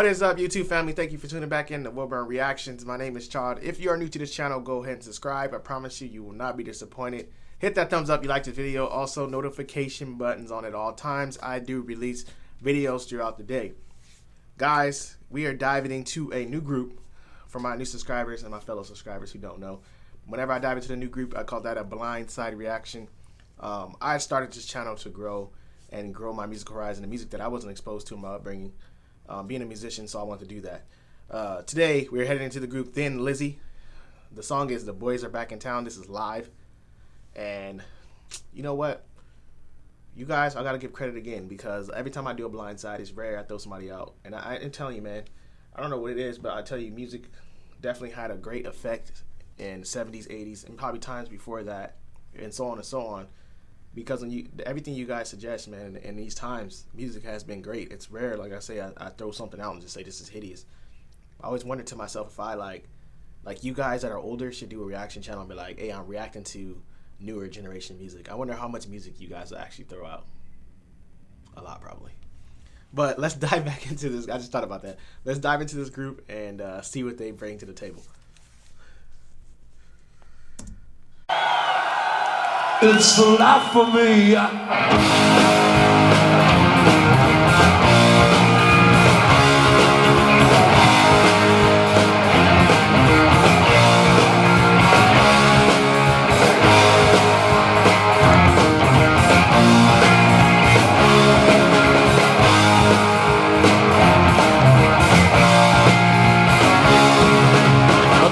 What is up, YouTube family? Thank you for tuning back in to Wilburn Reactions. My name is Chad. If you are new to this channel, go ahead and subscribe. I promise you, you will not be disappointed. Hit that thumbs up if you liked the video. Also, notification buttons on at all times. I do release videos throughout the day. Guys, we are diving into a new group for my new subscribers and my fellow subscribers who don't know. Whenever I dive into the new group, I call that a blind side reaction. I started this channel to grow my musical horizon, the music that I wasn't exposed to in my upbringing. Being a musician, so I want to do that. Today, we're heading into the group Thin Lizzy. The song is The Boys Are Back in Town. This is live. And you know what? You guys, I got to give credit again, because every time I do a blind side, it's rare I throw somebody out. And I'm telling you, man, I don't know what it is, but I tell you, music definitely had a great effect in the 70s, 80s, and probably times before that, and so on and so on. Because when everything you guys suggest, man, in these times, music has been great. It's rare, like I say, I throw something out and just say this is hideous. I always wondered to myself if I like you guys that are older should do a reaction channel and be like, hey, I'm reacting to newer generation music. I wonder how much music you guys will actually throw out. A lot, probably. But let's dive back into this. I just thought about that. Let's dive into this group and see what they bring to the table. It's the life for me. I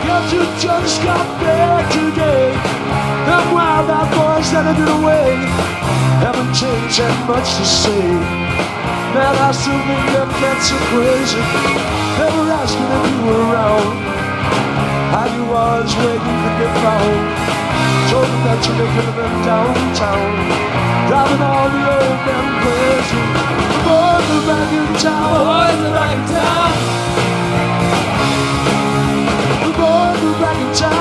got you just got back today. Them wild-eyed boys that have been away haven't changed that much to say. Man, I still think them cats are crazy. They were asking if you were around, how you was, where you could get found. Told them that you're making them downtown, driving all the old men crazy. The boys are back in town. The boys are back in town. The boys are back in town.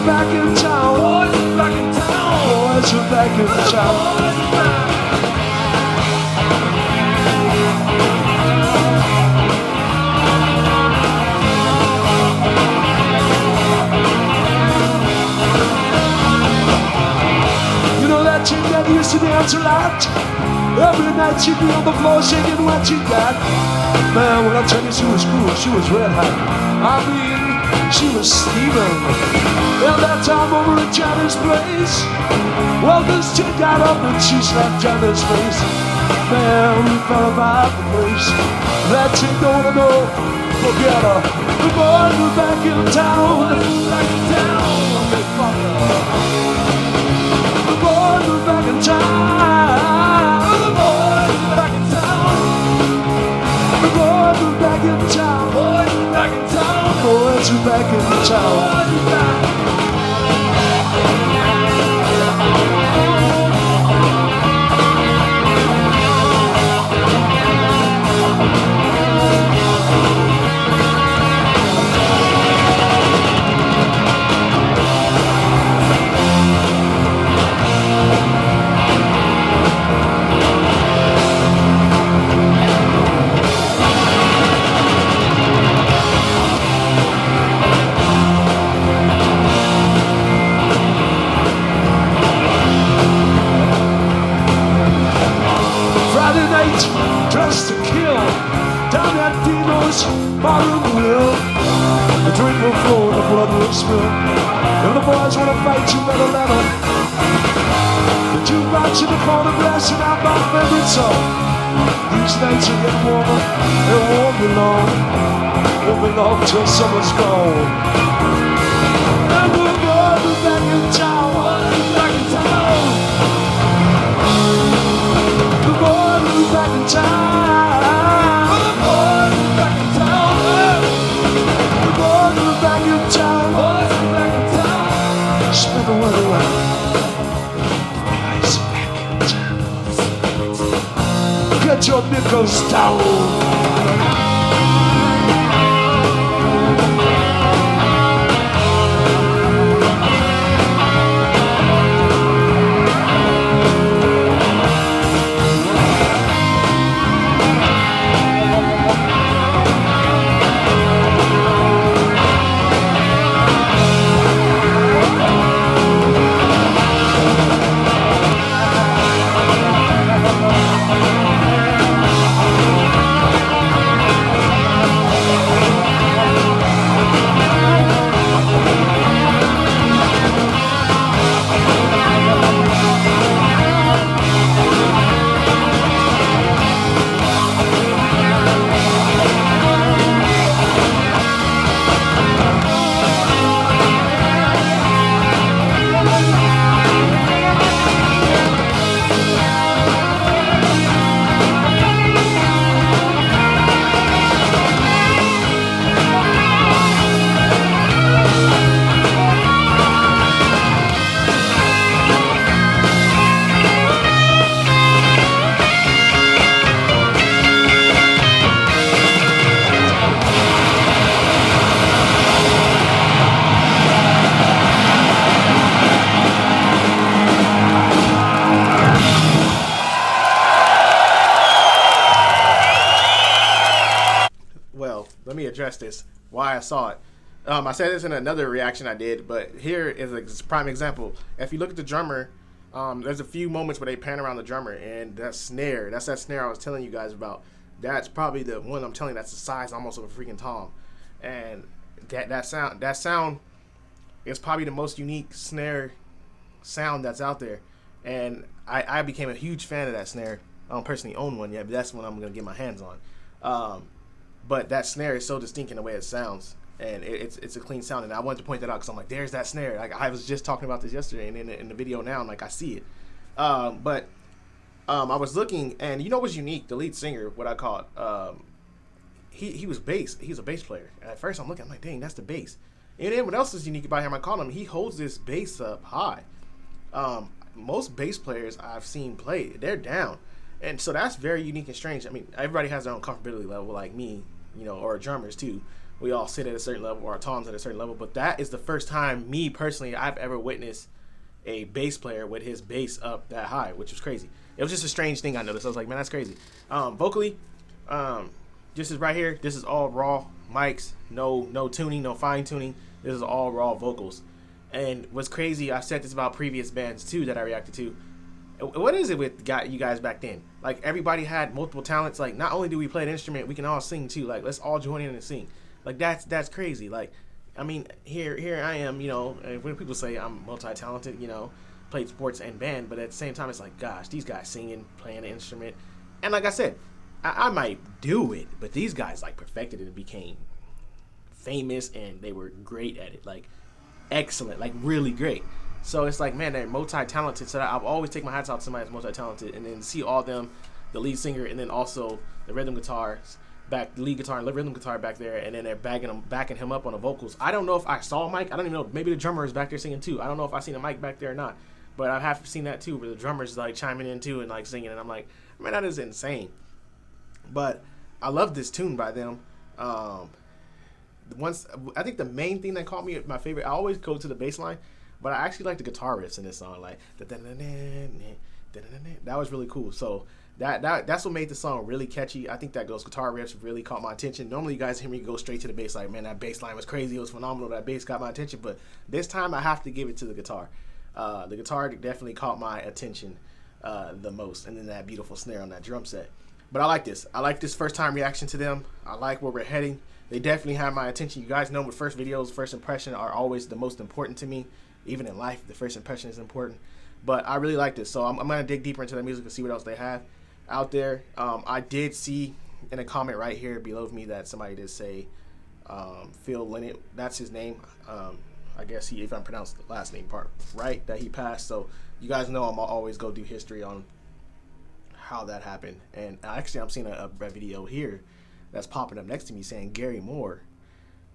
Back in town, boys are back in town, boys are back in town. You know that chick that used to dance a lot? Every night she'd be on the floor shaking what she got. Man, when I tell you she was cool, she was red hot. I mean, she was steaming. And that time over at Johnny's place, well, this chick got up and she slapped Johnny's face. Man, we fell about the place. That chick don't wanna know, forget her. The boys are back in town. Back in town. The boys are back in town. The boys are back in town. The boys are back in town. Boys are back in town. Boys are back in town. Dressed to kill down at Dino's bottom grill. The drink will flow and the blood will spill. If the boys wanna fight, you better let them. The jukebox in the corner blasting out my favorite song. These nights are getting warmer, it won't be long. Won't be long till summer's gone. And we're going to back in town. Back in town. The boys are back in town. The boys are back in town. The boys are back in town. Boys are back in town. Spin the weather around. Boys are back in town. Get your nickels down. let me address this. Why I saw it. I said this in another reaction I did, but here is a prime example. If you look at the drummer, there's a few moments where they pan around the drummer, and that snare, that's that snare I was telling you guys about. That's probably the one I'm telling you that's the size almost of a freaking tom. And that sound is probably the most unique snare sound that's out there. And I became a huge fan of that snare. I don't personally own one yet, but that's one I'm going to get my hands on. But that snare is so distinct in the way it sounds. And it's a clean sound, and I wanted to point that out because I'm like, there's that snare. Like I was just talking about this yesterday, and in the video now, I'm like, I see it. But I was looking, and you know what's unique? The lead singer, what I call it, he was bass. He's a bass player. And at first, I'm looking, I'm like, dang, that's the bass. And then what else is unique about him? I call him. He holds this bass up high. Most bass players I've seen play, they're down, and so that's very unique and strange. I mean, everybody has their own comfortability level, like me, you know, or drummers too. We all sit at a certain level, or our toms at a certain level, but that is the first time, me personally, I've ever witnessed a bass player with his bass up that high, which was crazy. It was just a strange thing I noticed. I was like, man, that's crazy. Vocally, this is right here. This is all raw mics, no tuning, no fine tuning. This is all raw vocals. And what's crazy, I've said this about previous bands too that I reacted to. What is it with you guys back then? Like, everybody had multiple talents. Like, not only do we play an instrument, we can all sing too. Like, let's all join in and sing. Like, that's crazy. Like, I mean, here I am, you know, and when people say I'm multi-talented, you know, played sports and band, but at the same time, it's like, gosh, these guys singing, playing an instrument. And like I said, I might do it, but these guys, like, perfected it and became famous, and they were great at it. Like, excellent, like, really great. So it's like, man, they're multi-talented. So I've always take my hats off to somebody that's multi-talented, and then see all them, the lead singer, and then also the rhythm guitars, the lead guitar and the rhythm guitar back there, and then they're backing him up on the vocals. I don't know if I saw a mic. I don't even know. Maybe the drummer is back there singing too. I don't know if I seen a mic back there or not, but I have seen that too, where the drummer's like chiming in too and like singing, and I'm like, man, that is insane. But I love this tune by them. Once I think the main thing that caught me, my favorite, I always go to the bass line, but I actually like the guitar riffs in this song, like that was really cool. So that's what made the song really catchy. I think that those guitar riffs really caught my attention. Normally you guys hear me go straight to the bass, like, man, that bass line was crazy, it was phenomenal, that bass got my attention, but this time I have to give it to the guitar. The guitar definitely caught my attention the most, and then that beautiful snare on that drum set. But I like this first time reaction to them. I like where we're heading. They definitely have my attention. You guys know with first videos, first impression are always the most important to me. Even in life, the first impression is important. But I really like this, so I'm going to dig deeper into the music and see what else they have out there. I did see in a comment right here below me that somebody did say Phil Lynott, that's his name. I guess if I pronounced the last name part right, that he passed. So you guys know I'm always go do history on how that happened. And actually, I'm seeing a video here that's popping up next to me saying Gary Moore,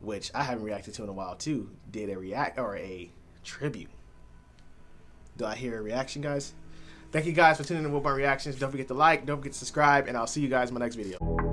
which I haven't reacted to in a while too, did a tribute. Do I hear a reaction, guys? Thank you guys for tuning in to Woodburn Reactions. Don't forget to like, don't forget to subscribe, and I'll see you guys in my next video.